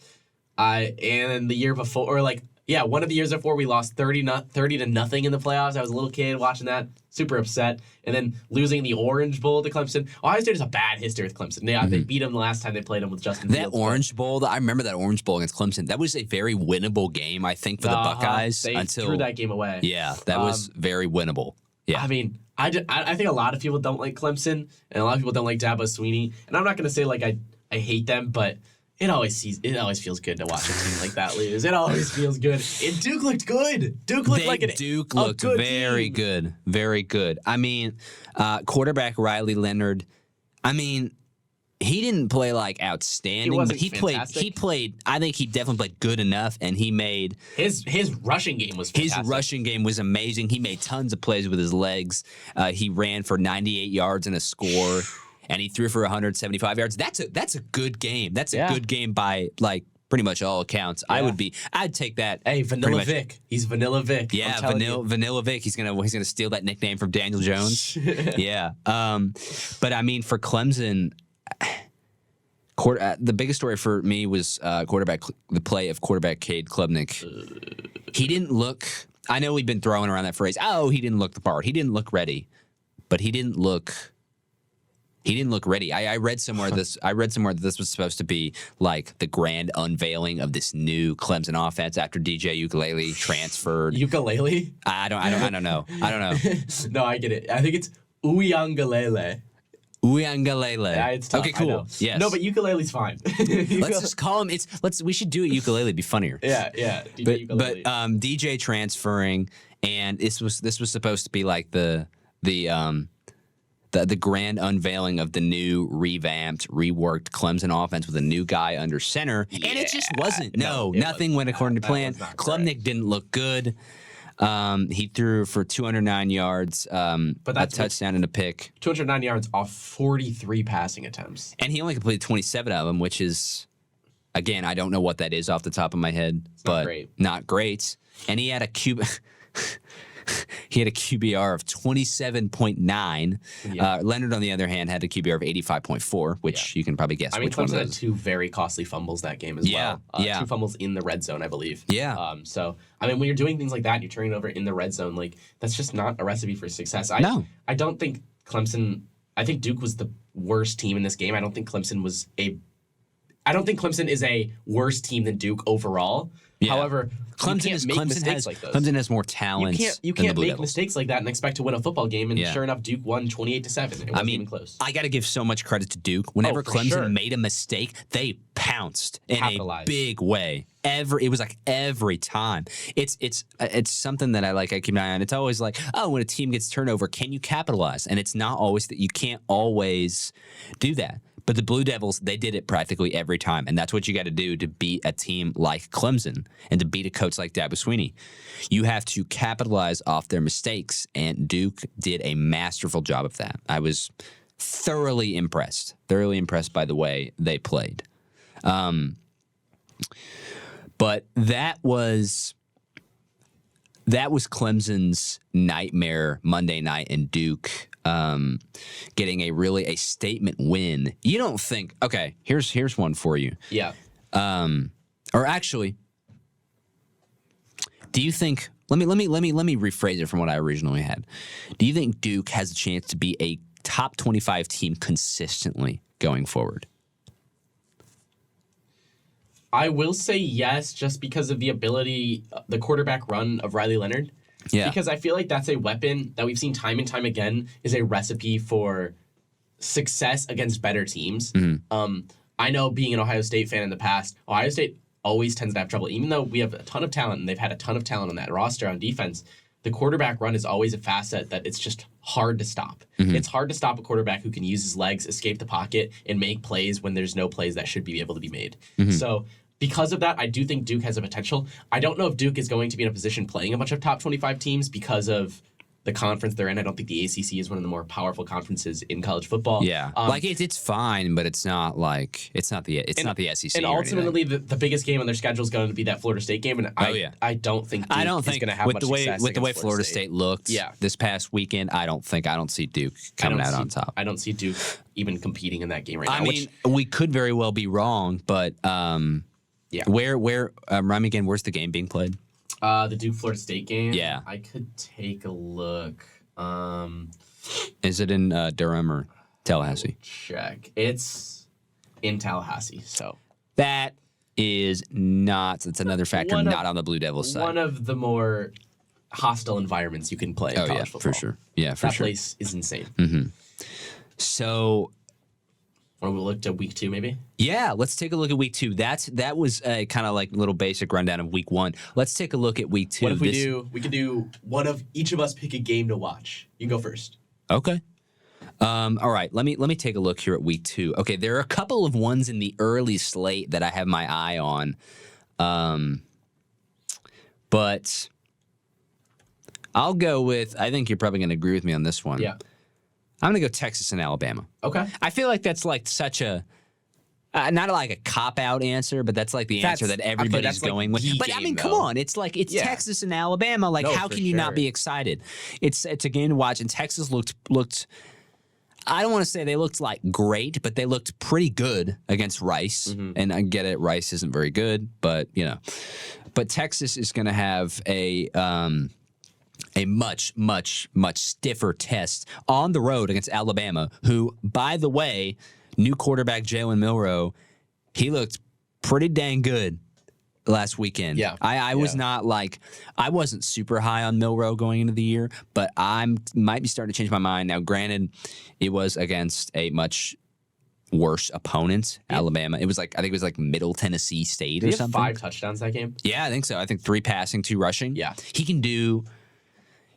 and the year before, one of the years before, we lost 30 to nothing in the playoffs. I was a little kid watching that, super upset. And then losing the Orange Bowl to Clemson. Ohio State has a bad history with Clemson. Yeah, They beat them the last time they played them with Justin Fields. That Orange Bowl, I remember that Orange Bowl against Clemson. That was a very winnable game, I think, for the Buckeyes. They threw that game away. Yeah, that was very winnable. Yeah. I mean, I think a lot of people don't like Clemson, and a lot of people don't like Dabo Swinney. And I'm not going to say, I hate them, but it always feels good to watch a team like that lose. It always feels good. And Duke looked good. Duke looked very good. Very good. I mean, quarterback Riley Leonard, I mean, he didn't play outstanding, but he played. I think he definitely played good enough, and he made his rushing game was fantastic. His rushing game was amazing. He made tons of plays with his legs. He ran for 98 yards and a score. And he threw for 175 yards. That's a good game. That's a good game by pretty much all accounts. Yeah. I'd take that. Hey, Vanilla Vic. He's Vanilla Vic. Yeah, Vanilla Vic. He's gonna steal that nickname from Daniel Jones. Yeah. But I mean, for Clemson, the biggest story for me was the play of quarterback Cade Klubnik. He didn't look. I know we've been throwing around that phrase. Oh, he didn't look the part. He didn't look ready. But he didn't look ready. I read somewhere that this was supposed to be the grand unveiling of this new Clemson offense after DJ Ukulele transferred. Ukulele? I don't know. No, I get it. I think it's Uyangalele. Uyangalele. Yeah, it's tough. Okay, cool. Yes. No, but ukulele's fine. Let's just call him. We should do it ukulele. It'd be funnier. Yeah. DJ ukulele. DJ transferring, and this was supposed to be the grand unveiling of the new revamped, reworked Clemson offense with a new guy under center, and it just wasn't. Nothing went according to plan. Klubnik didn't look good. He threw for 209 yards, but that's a touchdown and a pick. 209 yards off 43 passing attempts, and he only completed 27 of them, which is, again, I don't know what that is off the top of my head, but not great. And he had a He had a QBR of 27.9. Yeah. Leonard, on the other hand, had a QBR of 85.4, which you can probably guess. I mean, which one Clemson had two very costly fumbles that game as well. Two fumbles in the red zone, I believe. Yeah. So, I mean, when you're doing things like that, and you're turning it over in the red zone, that's just not a recipe for success. I don't think Clemson. I think Duke was the worst team in this game. I don't think Clemson is a worse team than Duke overall. Yeah. However, Clemson has more talent. You can't make mistakes like that and expect to win a football game. And sure enough, Duke won 28-7. It wasn't even close. I got to give so much credit to Duke. Whenever Clemson made a mistake, they pounced in a big way. It was every time. It's something that I keep an eye on. It's always when a team gets turnover, can you capitalize? And it's not always that you can't always do that. But the Blue Devils, they did it practically every time. And that's what you got to do to beat a team like Clemson and to beat a coach like Dabo Swinney. You have to capitalize off their mistakes. And Duke did a masterful job of that. I was thoroughly impressed by the way they played. But that was Clemson's nightmare Monday night, and Duke getting a statement win. You don't think? Okay, here's one for you. Yeah. Or actually, do you think? Let me rephrase it from what I originally had. Do you think Duke has a chance to be a top 25 team consistently going forward? I will say yes, just because of the quarterback run of Riley Leonard. Yeah. Because I feel like that's a weapon that we've seen time and time again is a recipe for success against better teams. Mm-hmm. I know, being an Ohio State fan in the past, Ohio State always tends to have trouble. Even though we have a ton of talent, and they've had a ton of talent on that roster on defense, the quarterback run is always a facet that it's just hard to stop. Mm-hmm. It's hard to stop a quarterback who can use his legs, escape the pocket, and make plays when there's no plays that should be able to be made. Mm-hmm. So because of that, I do think Duke has a potential. I don't know if Duke is going to be in a position playing a bunch of top 25 teams because of the conference they're in. I don't think the ACC is one of the more powerful conferences in college football. Yeah, like it's fine, but it's not like it's not the SEC. And ultimately, the biggest game on their schedule is going to be that Florida State game. And I don't think Duke is going to have much success with the way Florida State looked. Yeah. This past weekend, I don't see Duke coming out on top. I don't see Duke even competing in that game right now. I mean, we could very well be wrong, but yeah. Where remind me again, where's the game being played? The Duke Florida State game. Yeah. I could take a look. Is it in Durham or Tallahassee? Check. It's in Tallahassee. So that is not. It's another factor not on the Blue Devils side. One of the more hostile environments you can play in college football. For sure. Yeah, for sure. That place is insane. Mm-hmm. So. Or we'll look to week 2, maybe? Yeah, let's take a look at week 2. That was a kind of like little basic rundown of week 1. Let's take a look at week 2. What if we could do one of each of us pick a game to watch. You can go first. Okay. All right, let me take a look here at week 2. Okay, there are a couple of ones in the early slate that I have my eye on. But I'll go with, I think you're probably going to agree with me on this one. Yeah. I'm going to go Texas and Alabama. Okay. I feel like that's like such a, not like a cop-out answer, but that's like the answer that everybody's going with. But I mean, come on. It's like, it's Texas and Alabama. Like, how can you not be excited? It's a game to watch, and Texas looked I don't want to say they looked like great, but they looked pretty good against Rice. Mm-hmm. And I get it, Rice isn't very good, but, But Texas is going to have a much, much, much stiffer test on the road against Alabama, who, by the way, new quarterback Jalen Milroe, he looked pretty dang good last weekend. Yeah. I was not like, I wasn't super high on Milroe going into the year, but I might be starting to change my mind. Now, granted, it was against a much worse opponent, Alabama. I think it was like Middle Tennessee State or something. 5 touchdowns that game? Yeah, I think so. I think 3 passing, 2 rushing. Yeah.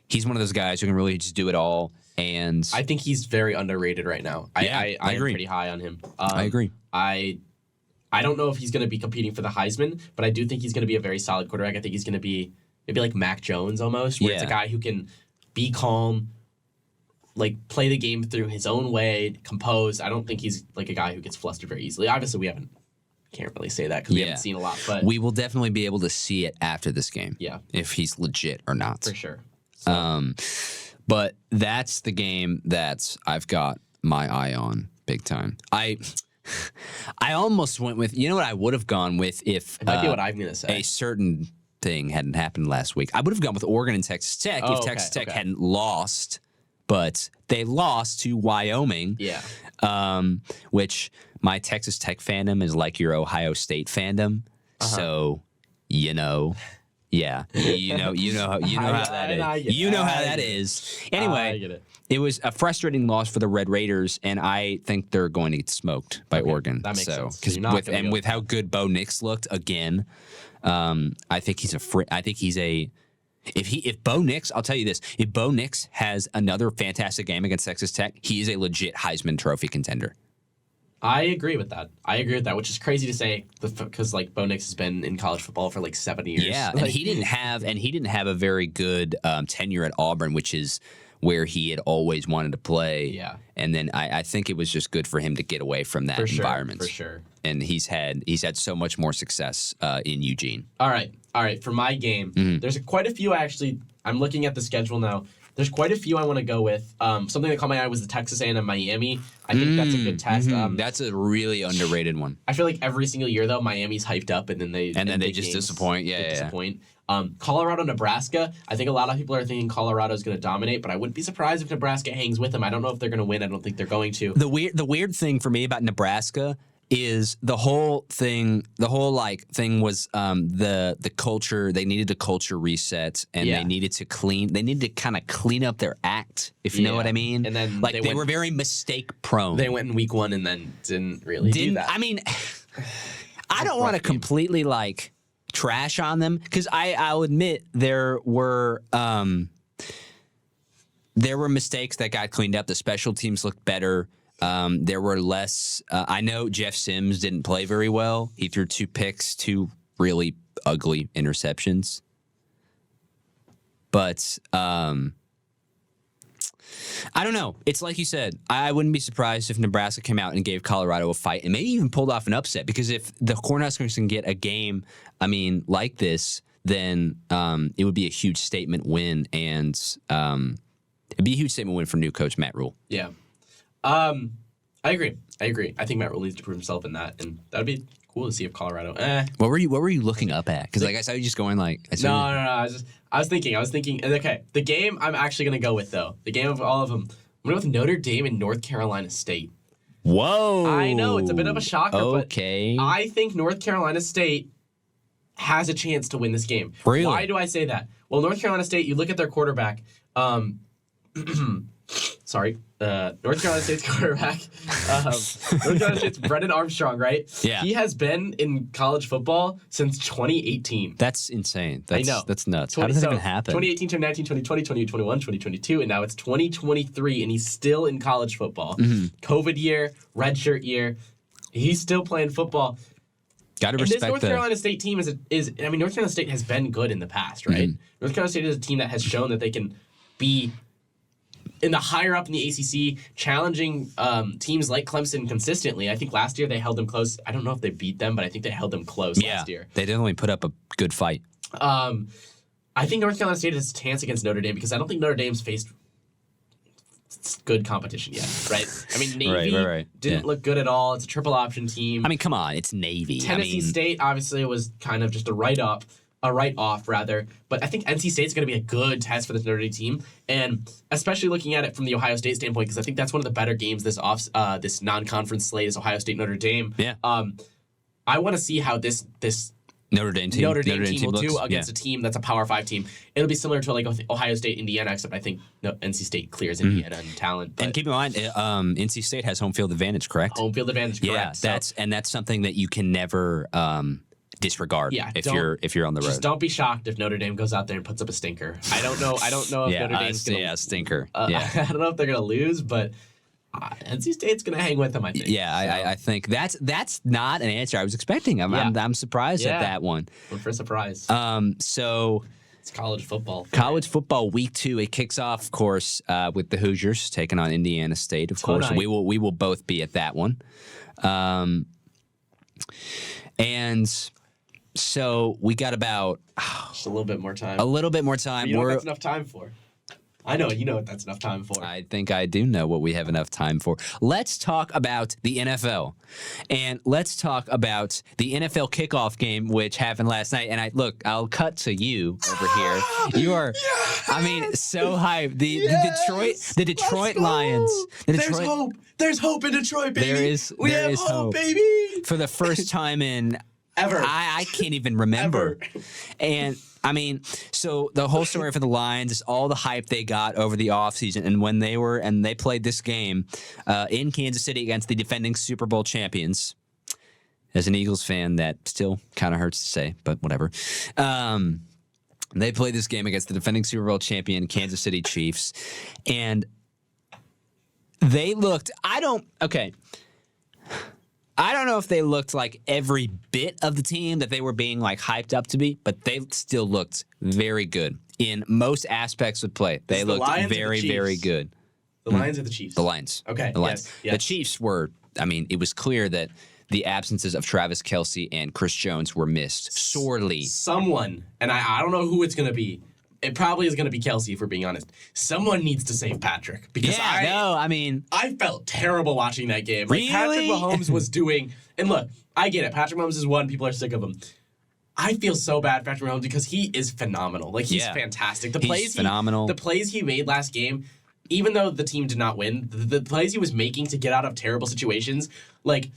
He's one of those guys who can really just do it all. And I think he's very underrated right now. I agree. I'm pretty high on him. I agree. I don't know if he's going to be competing for the Heisman, but I do think he's going to be a very solid quarterback. I think he's going to be maybe like Mac Jones almost, where it's a guy who can be calm, like play the game through his own way, composed. I don't think he's like a guy who gets flustered very easily. Obviously, can't really say that because we haven't seen a lot. But we will definitely be able to see it after this game. Yeah, if he's legit or not, for sure. So. But that's the game that I've got my eye on big time. I almost went with, what I would have gone with if it might be what I'm going to say. A certain thing hadn't happened last week. I would have gone with Oregon and Texas Tech if Texas Tech hadn't lost, but they lost to Wyoming. Yeah. Which my Texas Tech fandom is like your Ohio State fandom. So, yeah, you know how that is. You know how that is. Anyway, it was a frustrating loss for the Red Raiders, and I think they're going to get smoked by Oregon. That makes sense. Because with how good Bo Nix looked again, I think he's if Bo Nix, I'll tell you this: if Bo Nix has another fantastic game against Texas Tech, he is a legit Heisman Trophy contender. I agree with that, which is crazy to say because like Bo Nix has been in college football for like 7 years. Yeah, and he didn't have a very good tenure at Auburn, which is where he had always wanted to play. Yeah, and then I think it was just good for him to get away from that environment. For sure. And he's had so much more success in Eugene. All right. For my game, there's quite a few actually. I'm looking at the schedule now. There's quite a few I want to go with. Something that caught my eye was the Texas A&M Miami. I think that's a good test. That's a really underrated one. I feel like every single year though, Miami's hyped up and then they just disappoint. Disappoint. Colorado, Nebraska. I think a lot of people are thinking Colorado's going to dominate, but I wouldn't be surprised if Nebraska hangs with them. I don't know if they're going to win. I don't think they're going to. The weird thing for me about Nebraska is the whole thing was the culture. They needed a culture reset, and they needed to kind of clean up their act, if you know what I mean. And then they were very mistake prone. They went in week 1 and then didn't really do that. I mean, I don't want to completely trash on them because I'll admit there were mistakes that got cleaned up. The special teams looked better. There were less. I know Jeff Sims didn't play very well. He threw 2 picks, 2 really ugly interceptions. But I don't know. It's like you said. I wouldn't be surprised if Nebraska came out and gave Colorado a fight and maybe even pulled off an upset. Because if the Cornhuskers can get a game, like this, then it would be a huge statement win, and it'd be a huge statement win for new coach Matt Rule. Yeah. I agree. I think Matt Rule needs to prove himself in that, and that would be cool to see if Colorado. What were you looking up at? Because I saw you just going like. No. I was thinking. Okay, the game I'm actually gonna go with though. The game of all of them. I'm going to go with Notre Dame and North Carolina State. Whoa! I know it's a bit of a shocker, okay. But I think North Carolina State has a chance to win this game. Really? Why do I say that? Well, North Carolina State. You look at their quarterback. Sorry, North Carolina State's quarterback. North Carolina State's Brennan Armstrong, right? Yeah. He has been in college football since 2018. That's insane. I know. That's nuts. How does that even happen? 2018, 2019, 2020, 2021, 2022, and now it's 2023, and he's still in college football. Mm-hmm. COVID year, redshirt year, he's still playing football. Got to And respect this North Carolina State team North Carolina State has been good in the past, right? Mm-hmm. North Carolina State is a team that has shown that they can be in the higher up in the ACC, challenging teams like Clemson consistently. I think last year they held them close. I don't know if they beat them, but I think they held them close last year. They definitely put up a good fight. I think North Carolina State has a chance against Notre Dame because I don't think Notre Dame's faced good competition yet, right? I mean, Navy didn't look good at all. It's a triple option team. I mean, come on, it's Navy. Tennessee State obviously was kind of just a write-off, rather. But I think NC State's going to be a good test for this Notre Dame team, and especially looking at it from the Ohio State standpoint, because I think that's one of the better games this non-conference slate is Ohio State Notre Dame. Yeah. I want to see how this Notre Dame team will looks, do against a team that's a Power 5 team. It'll be similar to like Ohio State, Indiana, except I think NC State clears Indiana in talent. But and keep in mind, NC State has home field advantage, correct? Home field advantage, correct. Yeah, that's something that you can never disregard. Yeah, if you're on the road. Just don't be shocked if Notre Dame goes out there and puts up a stinker. I don't know if Notre Dame's gonna stinker. I don't know if they're gonna lose, but NC State's gonna hang with them, I think. Yeah, I think that's not an answer I was expecting. I'm surprised at that one. Look for a surprise. So it's college football. College football week 2. It kicks off, of course, with the Hoosiers taking on Indiana State. Of course, we will both be at that one. And so we got about just a little bit more time. A little bit more time. You know what that's enough time for. I know you know what that's enough time for. I think I do know what we have enough time for. Let's talk about the NFL. And let's talk about the NFL kickoff game, which happened last night. And I'll cut to you over here. You are, so hyped. The Detroit Lions. There's hope. There's hope in Detroit, baby. We have hope, baby. For the first time in ever. I can't even remember. And so the whole story for the Lions is all the hype they got over the offseason, and when they played this game in Kansas City against the defending Super Bowl champions. As an Eagles fan, that still kind of hurts to say, but whatever. They played this game against the defending Super Bowl champion Kansas City Chiefs, and they looked. I don't know if they looked like every bit of the team that they were being like hyped up to be, but they still looked very good in most aspects of play. They looked very, very good. The Lions or the Chiefs? The Lions. Okay. The Lions. Yes. The Chiefs were. It was clear that the absences of Travis Kelce and Chris Jones were missed sorely. Someone, and I don't know who it's going to be. It probably is going to be Kelce, if we're being honest. Someone needs to save Patrick. Because I felt terrible watching that game. Really? Like Patrick Mahomes was doing... And look, I get it. Patrick Mahomes is one. People are sick of him. I feel so bad for Patrick Mahomes because he is phenomenal. Like, he's fantastic. He's phenomenal. The plays he made last game, even though the team did not win, the plays he was making to get out of terrible situations, like...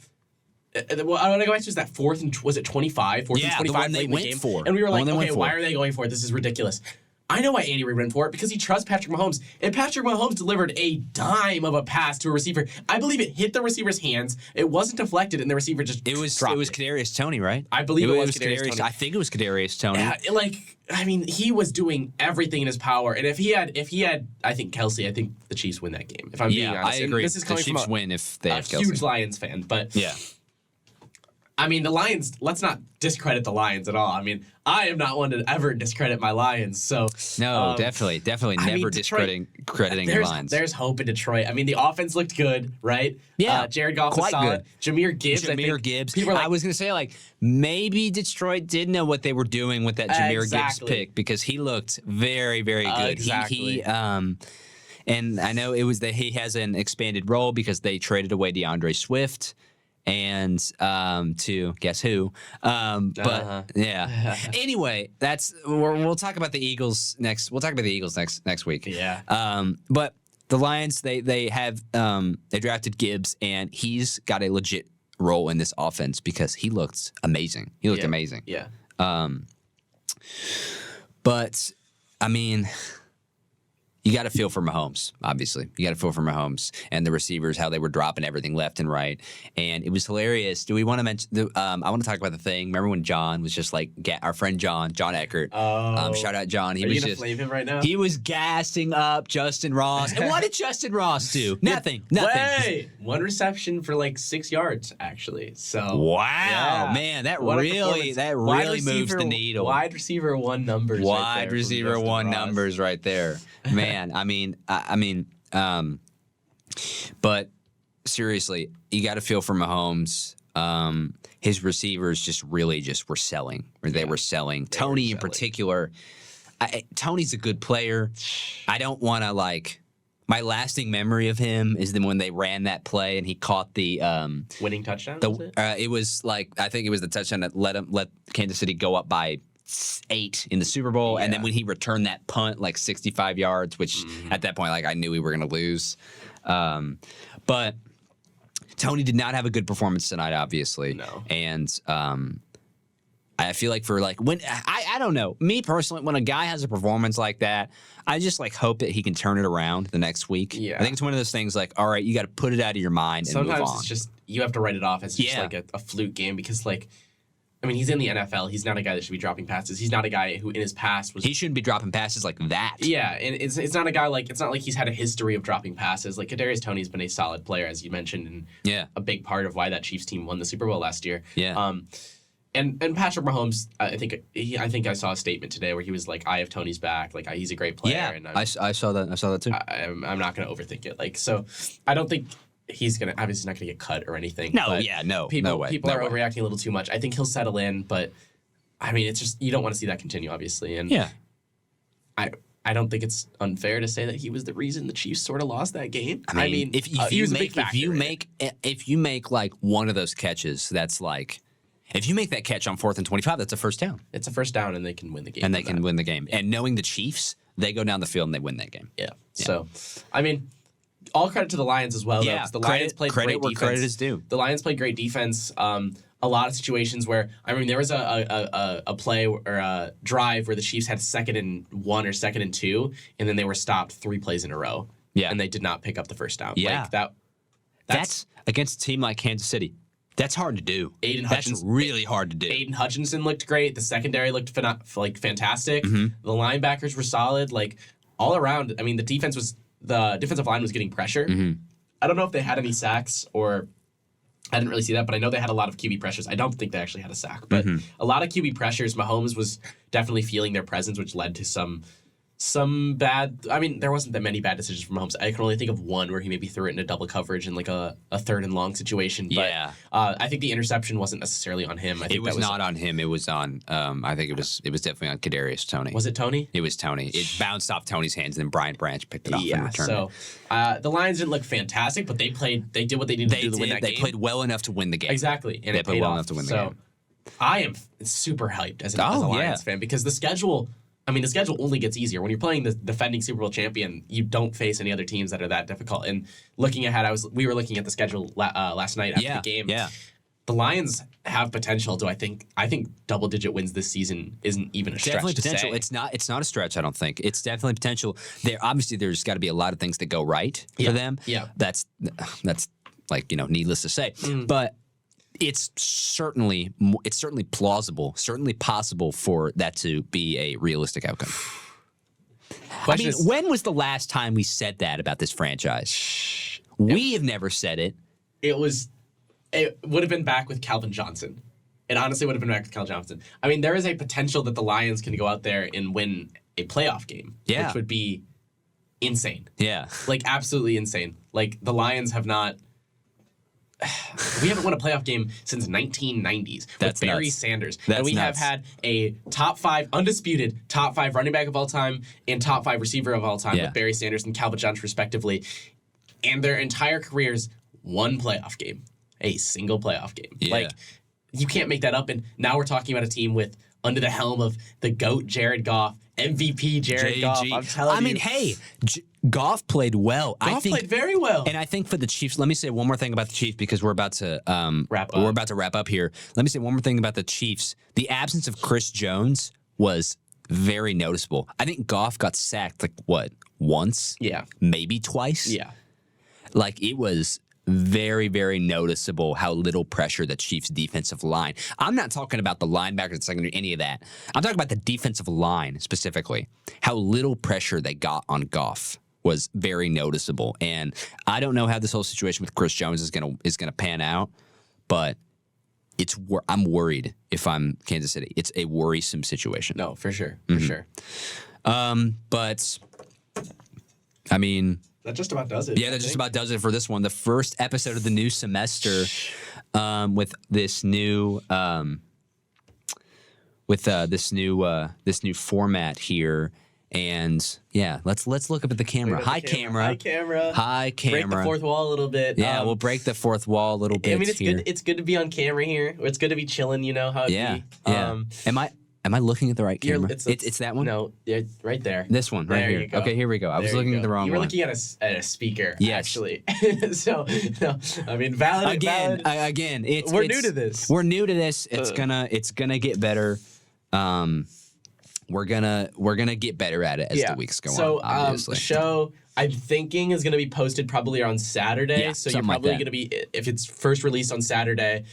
Well, I want to go back to that fourth and was it 25? Fourth and 25 the one they late in the went game. for. And we were like, okay, why are they going for it? This is ridiculous. I know why Andy Reid went for it, because he trusts Patrick Mahomes. And Patrick Mahomes delivered a dime of a pass to a receiver. I believe it hit the receiver's hands. It wasn't deflected, and the receiver just dropped it. It was Kadarius Toney, right? I believe it was Kadarius Toney. I think it was Kadarius Toney. He was doing everything in his power. And if he had, I think Kelce, I think the Chiefs win that game. If I'm being honest. I agree. And this is coming the Chiefs from win if they have Kelce. Huge Lions fan, but yeah. I mean, the Lions, let's not discredit the Lions at all. I mean, I am not one to ever discredit my Lions. So No, definitely never discrediting the Lions. There's hope in Detroit. I mean, the offense looked good, right? Yeah. Jared Goff was quite solid. good. Jameer Gibbs. People are like, I was going to say, like, maybe Detroit did know what they were doing with that Jameer Gibbs pick because he looked very, very good. Exactly. And I know it was that he has an expanded role because they traded away DeAndre Swift and to guess who. But yeah. Anyway, we'll talk about the Eagles next. We'll talk about the Eagles next week. Yeah. But the Lions, they have they drafted Gibbs, and he's got a legit role in this offense because he looked amazing. He looked amazing. Yeah. But I mean, you got to feel for Mahomes, obviously. You got to feel for Mahomes and the receivers, how they were dropping everything left and right. And it was hilarious. Do we want to mention, I want to talk about the thing. Remember when John was just like, our friend John Eckert. Shout out John. Are you going to flame him right now? He was gassing up Justin Ross. And what did Justin Ross do? Nothing. Wait, one reception for like 6 yards, actually. So wow, man, that really moves the needle. Wide receiver one numbers. Wide receiver one numbers right there. Man, but seriously, you got to feel for Mahomes. His receivers just were selling. They were selling. Tony in particular. Tony's a good player. I don't want to my lasting memory of him is then when they ran that play and he caught the winning touchdown. It was I think it was the touchdown that let Kansas City go up by 8 in the Super Bowl, and then when he returned that punt 65 yards, which at that point I knew we were going to lose. But Tony did not have a good performance tonight, obviously. No. And I feel like when I don't know, me personally, when a guy has a performance like that, I just hope that he can turn it around the next week. Yeah. I think it's one of those things all right, you got to put it out of your mind and move on. Sometimes it's just you have to write it off as just a fluke game because I mean, he's in the NFL. He's not a guy that should be dropping passes. He's not a guy who, in his past, was. He shouldn't be dropping passes like that. Yeah, and it's not a guy it's not like he's had a history of dropping passes. Kadarius Toney's been a solid player, as you mentioned, and a big part of why that Chiefs team won the Super Bowl last year. Yeah. And Patrick Mahomes, I think I saw a statement today where he was like, "I have Tony's back. He's a great player." Yeah, and I saw that. I saw that too. I'm not going to overthink it. So I don't think. He's obviously not gonna get cut or anything. No, People, no way. People are overreacting a little too much. I think he'll settle in, but I mean, it's just you don't want to see that continue, obviously. And I don't think it's unfair to say that he was the reason the Chiefs sort of lost that game. I mean, if you make one of those catches, that's if you make that catch on 4th and 25, that's a first down. It's a first down, and they can win the game. And knowing the Chiefs, they go down the field and they win that game. Yeah. So, I mean. All credit to the Lions as well, though, because the Lions played great defense. Credit is due. The Lions played great defense. A lot of situations where, there was a play or a drive where the Chiefs had 2nd and 1 or 2nd and 2, and then they were stopped 3 plays in a row. Yeah. And they did not pick up the first down. Yeah. That's against a team like Kansas City. That's hard to do. That's really hard to do. Aiden Hutchinson looked great. The secondary looked fantastic. Mm-hmm. The linebackers were solid. All around, the defensive line was getting pressure. Mm-hmm. I don't know if they had any sacks or I didn't really see that, but I know they had a lot of QB pressures. I don't think they actually had a sack, but a lot of QB pressures. Mahomes was definitely feeling their presence, which led to some bad. There wasn't that many bad decisions from Mahomes. I can only think of one where he maybe threw it into double coverage in a 3rd and long situation. But, I think the interception wasn't necessarily on him. I think it was not on him. It was on. I think it was definitely on Kadarius Toney. Was it Toney? It was Toney. It bounced off Tony's hands, and then Brian Branch picked it off and returned it. The Lions didn't look fantastic, but they did what they needed to do to win that game. They played well enough to win the game. Exactly, and they played well enough to win the game. I am super hyped as a Lions fan because the schedule. The schedule only gets easier. When you're playing the defending Super Bowl champion, you don't face any other teams that are that difficult. And looking ahead, we were looking at the schedule last night after the game. Yeah. The Lions have potential to I think double-digit wins this season isn't even a stretch. Definitely potential. To say. It's not a stretch, I don't think. It's definitely potential. There's got to be a lot of things that go right for them. Yeah. That's needless to say. But it's certainly plausible, certainly possible for that to be a realistic outcome. When was the last time we said that about this franchise? We have never said it. It would have been back with Calvin Johnson. It honestly would have been back to Cal Johnson. I mean, there is a potential that the Lions can go out there and win a playoff game, Yeah. which would be insane. Yeah. Like, absolutely insane. Like, the Lions have not... We haven't won a playoff game since 1990s That's with Barry nuts. Sanders. That's and we nuts. have had a top 5, undisputed top 5 running back of all time and top 5 receiver of all time Yeah. with Barry Sanders and Calvin Johnson, respectively. And their entire careers, one playoff game. A single playoff game. Yeah. Like, you can't make that up. And now we're talking about a team with, under the helm of the GOAT, Jared Goff, MVP Jared Goff. I'm telling you. I mean, hey, Goff played well. I Goff think played very well. And I think for the Chiefs, let me say one more thing about the Chiefs because we're about to Wrap up. We're about to wrap up here. Let me say one more thing about the Chiefs. The absence of Chris Jones was very noticeable. I think Goff got sacked once? Yeah. Maybe twice? Yeah. Like it was very, very noticeable how little pressure the Chiefs' defensive line. I'm not talking about the linebackers, the secondary, any of that. I'm talking about the defensive line specifically. How little pressure they got on Goff was very noticeable. And I don't know how this whole situation with Chris Jones is gonna pan out, but I'm worried if I'm Kansas City. It's a worrisome situation. No, for sure. For sure. But I mean, That just about does it. yeah, that just about does it for this one. The first episode of the new semester, with this new this new format here. And yeah, let's look up at the camera. Hi, camera. Hi, camera. Hi, camera. Break the fourth wall a little bit. Yeah, we'll break the fourth wall a little bit. I mean, it's here. good. It's good to be on camera here. It's good to be chilling. You know how it Yeah, be. yeah. Am I looking at the right camera? It's that one. No, yeah, right there. This one right There here. you go. Okay, here we go. I was There you looking go. at the wrong You were one. looking at a speaker. Yes. Actually. So no, I mean, valid. Again, valid. We're new to this. We're new to this. It's gonna get better. We're gonna get better at it as the weeks go so, on. Obviously. the show I'm thinking is gonna be posted probably on Saturday. Yeah, so you're something like probably that. gonna be if it's first released on Saturday.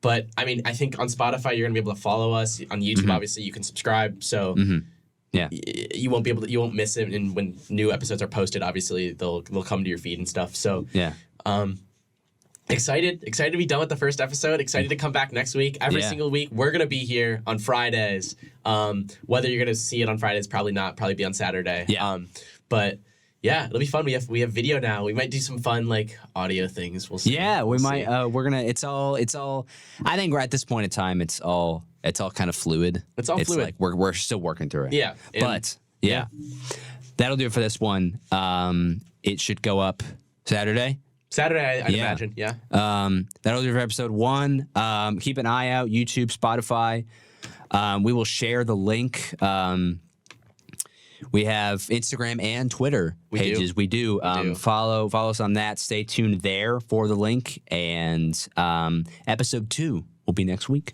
But I mean, I think on Spotify you're gonna be able to follow us. On YouTube, Mm-hmm. obviously, you can subscribe. So Yeah. you won't miss it. And when new episodes are posted, obviously they'll come to your feed and stuff. So Yeah. excited to be done with the first episode. Excited to come back next week. Every Yeah. single week, we're gonna be here on Fridays. Whether you're gonna see it on Fridays, probably not. Probably be on Saturday. Yeah. But yeah, it'll be fun. We have video now. We might do some fun like audio things. We'll see. Yeah, we We'll might. see. We're gonna. It's all. I think we're at this point in time. It's all kind of fluid. It's all fluid. Like we're still working through it. Yeah, and- But yeah, that'll do it for this one. It should go up Saturday. Saturday, I'd Yeah. imagine. Yeah. That'll do it for episode 1. Keep an eye out. YouTube, Spotify. We will share the link. We have Instagram and Twitter pages. We do. Follow us on that. Stay tuned there for the link. And episode 2 will be next week.